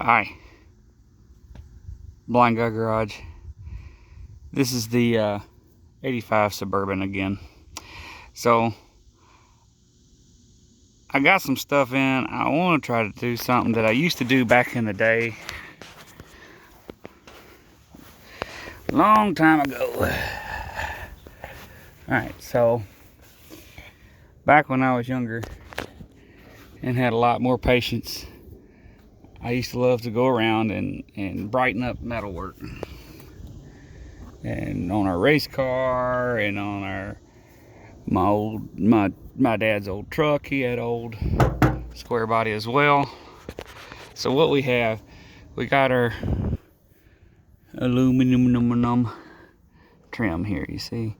Hi, Blind Guy Garage. This is the 85 Suburban again. So I got some stuff in. I want to try to do something that I used to do back in the day, long time ago. Alright, so back when I was younger and had a lot more patience, I used to love to go around and brighten up metalwork. And on our race car and on my dad's old truck, he had old square body as well. So what we got our aluminum trim here, you see,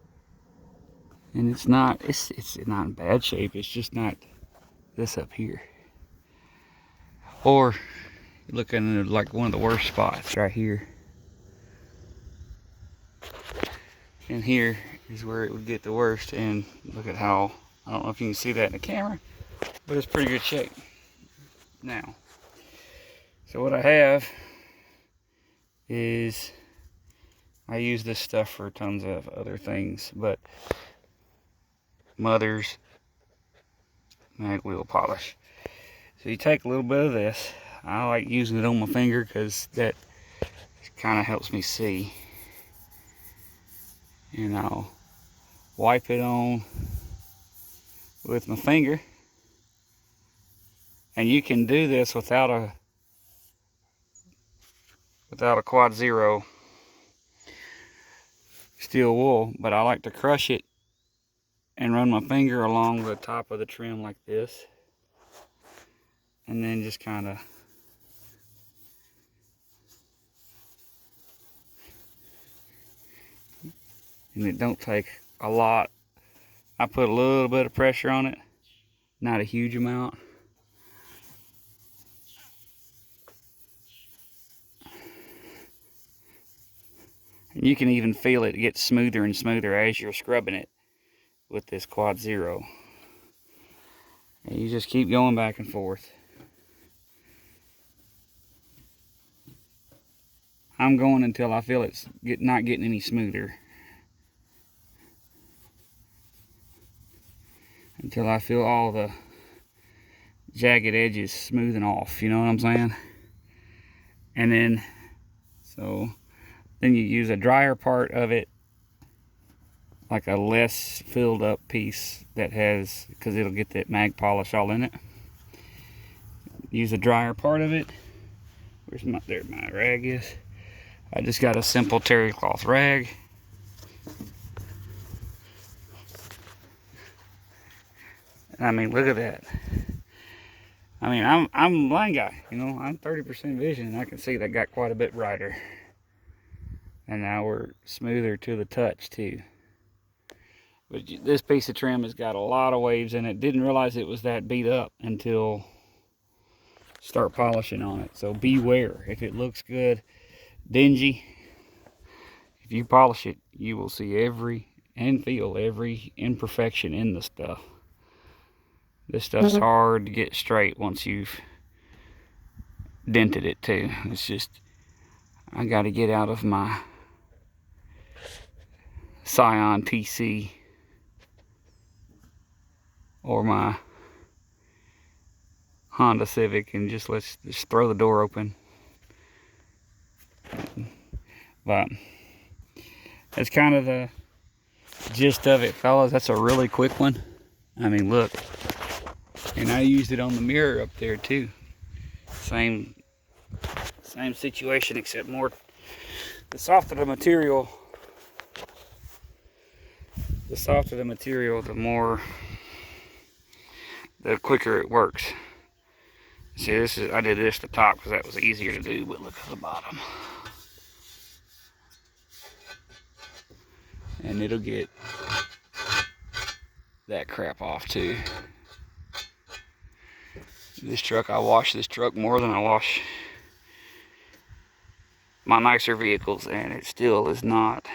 and it's not in bad shape. It's just not this up here, or looking at like one of the worst spots right here. And here is where it would get the worst. And look at how, I don't know if you can see that in the camera, but it's pretty good shape now. So what I have is, I use this stuff for tons of other things, but Mother's mag wheel polish. So you take a little bit of this. I like using it on my finger because that kind of helps me see. And I'll wipe it on with my finger. And you can do this without a Quad Zero steel wool, but I like to crush it and run my finger along the top of the trim like this, and then just kind of and it don't take a lot. I put a little bit of pressure on it, not a huge amount. And you can even feel it get smoother and smoother as you're scrubbing it with this Quad Zero. And you just keep going back and forth. I'm going until I feel it's not getting any smoother. Until I feel all the jagged edges smoothing off, you know what I'm saying? And then, then you use a drier part of it, like a less filled up piece that has, because it'll get that mag polish all in it. Use a drier part of it. There my rag is. I just got a simple terry cloth rag. I mean, look at that. I mean, I'm a blind guy, you know. I'm 30% vision, and I can see that got quite a bit brighter. And now we're smoother to the touch too. But this piece of trim has got a lot of waves in it. Didn't realize it was that beat up until start polishing on it. So beware. If it looks good, dingy, if you polish it, you will see and feel every imperfection in the stuff. This stuff's hard to get straight once you've dented it too. It's just, I got to get out of my Scion TC or my Honda Civic and just let's just throw the door open. But that's kind of the gist of it, fellas. That's a really quick one. I mean, look. And I used it on the mirror up there too. Same situation, except more, the softer the material, the quicker it works. See, I did this at the top because that was easier to do, but look at the bottom. And it'll get that crap off too. This truck, I wash this truck more than I wash my nicer vehicles, and it still is not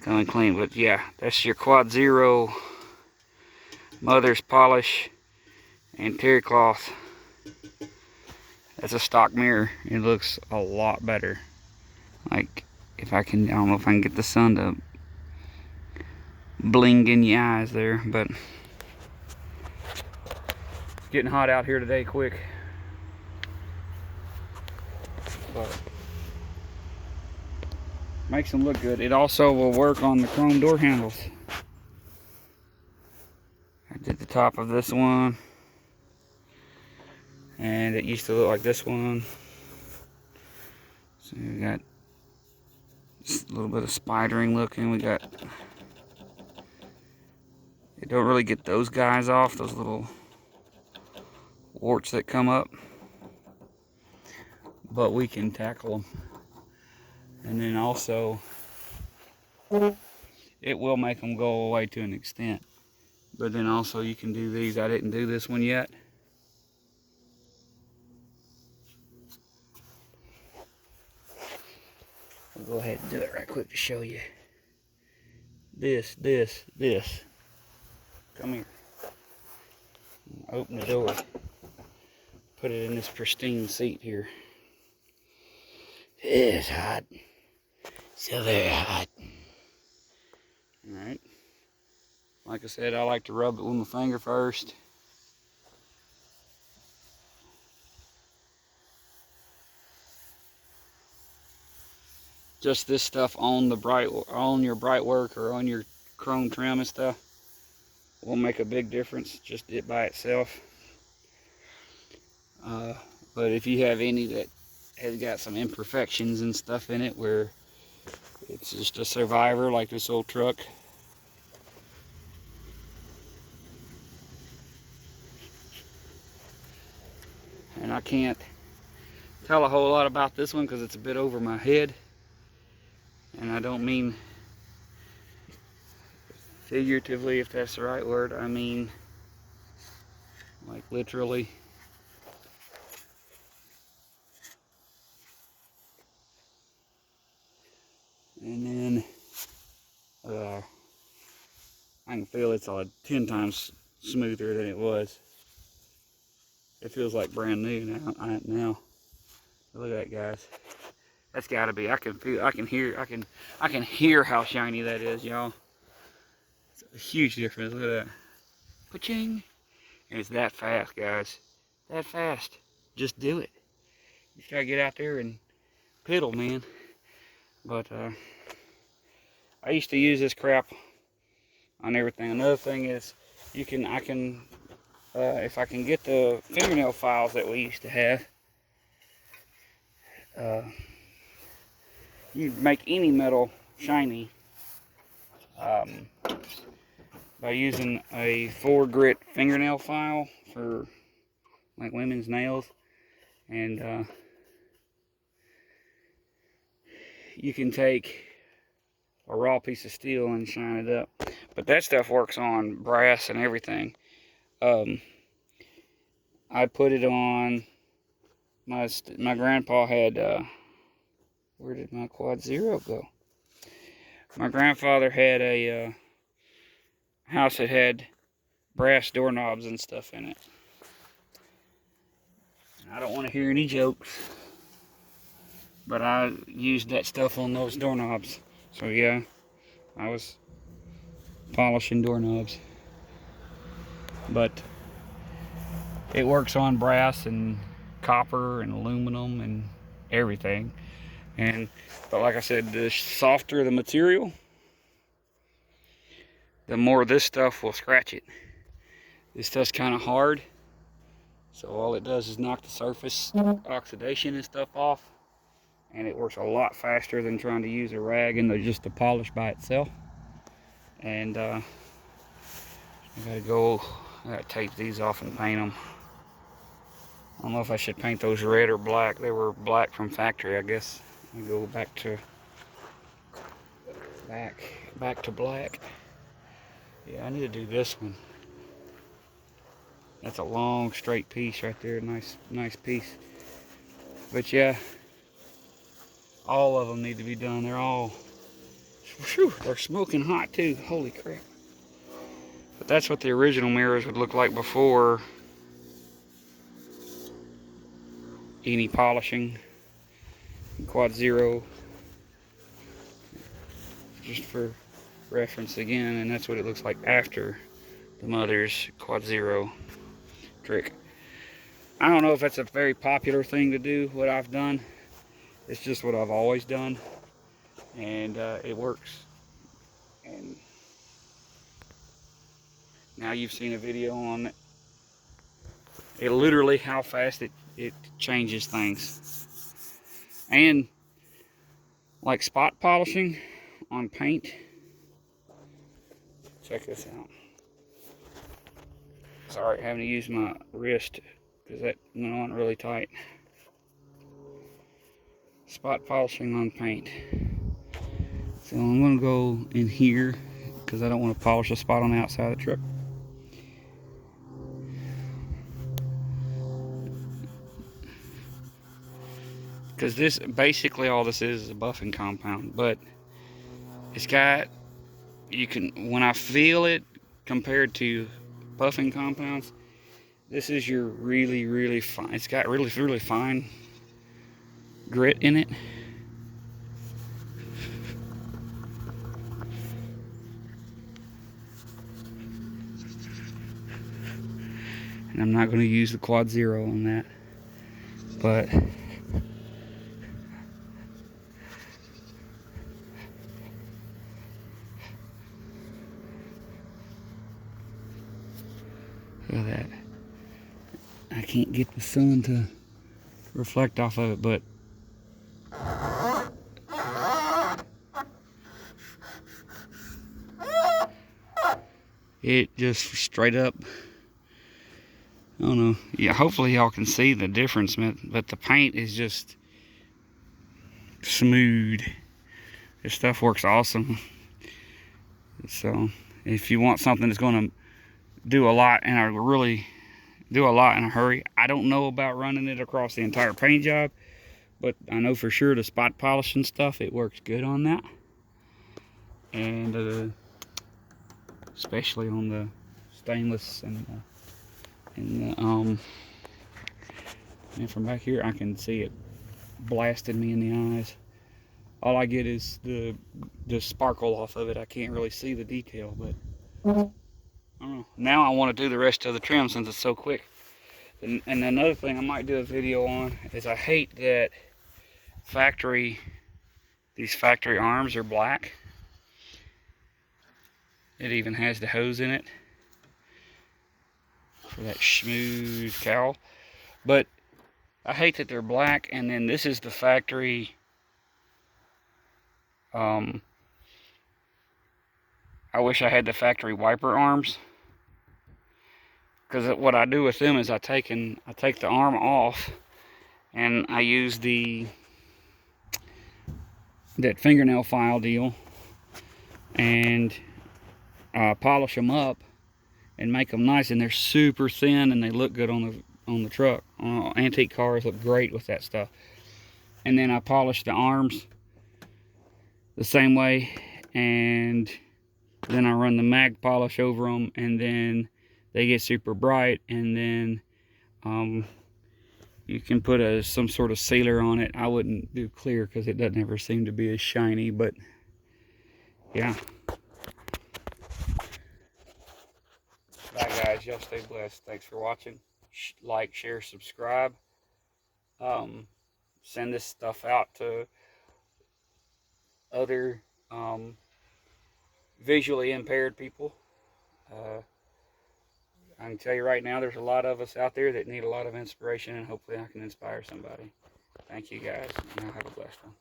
coming clean. But yeah, that's your Quad Zero Mother's polish and terry cloth It's a stock mirror. It looks a lot better. Like, if I can, I don't know if I can get the sun to bling in your eyes there, but it's getting hot out here today quick. But makes them look good. It also will work on the chrome door handles. I did the top of this one, and it used to look like this one. So we got just a little bit of spidering looking. We got, you don't really get those guys off, those little warts that come up, but we can tackle them. And then also, it will make them go away to an extent. But then also you can do these. I didn't do this one yet. I'll go ahead and do it right quick to show you. This. Come here. Open the door. Put it in this pristine seat here. It's hot. So very hot. Alright. Like I said, I like to rub it with my finger first. Just this stuff on your bright work or on your chrome trim and stuff will make a big difference, just it by itself. But if you have any that has got some imperfections and stuff in it where it's just a survivor like this old truck, and I can't tell a whole lot about this one because it's a bit over my head, and I don't mean figuratively, if that's the right word. I mean like literally. And then I can feel it's 10 times smoother than it was. It feels like brand new now. Look at that, guys. That's got to be. I can hear how shiny that is, y'all. It's a huge difference. Look at that. Ka-ching. And it's that fast, guys. That fast. Just do it. You just gotta get out there and piddle, man. But I used to use this crap on everything. Another thing is, if I can get the fingernail files that we used to have, you make any metal shiny by using a 4-grit fingernail file for like women's nails, and you can take a raw piece of steel and shine it up. But that stuff works on brass and everything. I put it on my grandpa had where did my Quad Zero go? My grandfather had a house that had brass doorknobs and stuff in it. I don't want to hear any jokes, but I used that stuff on those doorknobs. So yeah, I was polishing doorknobs. But it works on brass and copper and aluminum and everything. But like I said, the softer the material, the more this stuff will scratch it. This stuff's kind of hard, so all it does is knock the surface oxidation and stuff off, and it works a lot faster than trying to use a rag and just the polish by itself. And I gotta take these off and paint them. I don't know if I should paint those red or black. They were black from factory, I guess. I go back to black. Yeah, I need to do this one. That's a long straight piece right there. Nice piece. But yeah, all of them need to be done. They're all, whew, they're smoking hot too. Holy crap. But that's what the original mirrors would look like before any polishing. Quad Zero, just for reference again, and that's what it looks like after the mother's Quad Zero trick. I don't know if that's a very popular thing to do, what I've done. It's just what I've always done, and it works. And now you've seen a video on it literally how fast it changes things. And like spot polishing on paint, check this out. Sorry, having to use my wrist because that went on really tight. Spot polishing on paint. So I'm going to go in here because I don't want to polish a spot on the outside of the truck. Because this, basically all this is a buffing compound, but it's got, you can, when I feel it compared to buffing compounds, this is your really fine, it's got really fine grit in it. And I'm not going to use the Quad Zero on that, but look at that. I can't get the sun to reflect off of it, but it just straight up, I don't know. Yeah, hopefully y'all can see the difference, but the paint is just smooth. This stuff works awesome. So if you want something that's going to do a lot and really do a lot in a hurry, I don't know about running it across the entire paint job, but I know for sure the spot polishing stuff, it works good on that. And especially on the stainless and from back here I can see it blasting me in the eyes. All I get is the sparkle off of it. I can't really see the detail, but I don't know. Now I want to do the rest of the trim since it's so quick. And another thing I might do a video on is I hate that these factory arms are black. It even has the hose in it for that smooth cowl. But I hate that they're black, and then this is the factory I wish I had the factory wiper arms, because what I do with them is I take the arm off and I use that fingernail file deal and polish them up and make them nice, and they're super thin and they look good on the truck. Antique cars look great with that stuff. And then I polish the arms the same way, and then I run the mag polish over them, and then they get super bright, and then you can put some sort of sealer on it. I wouldn't do clear because it doesn't ever seem to be as shiny, but yeah. Bye guys, y'all stay blessed. Thanks for watching. Like, share, subscribe. Send this stuff out to other visually impaired people. I can tell you right now, there's a lot of us out there that need a lot of inspiration, and hopefully I can inspire somebody. Thank you guys, and y'all have a blessed one.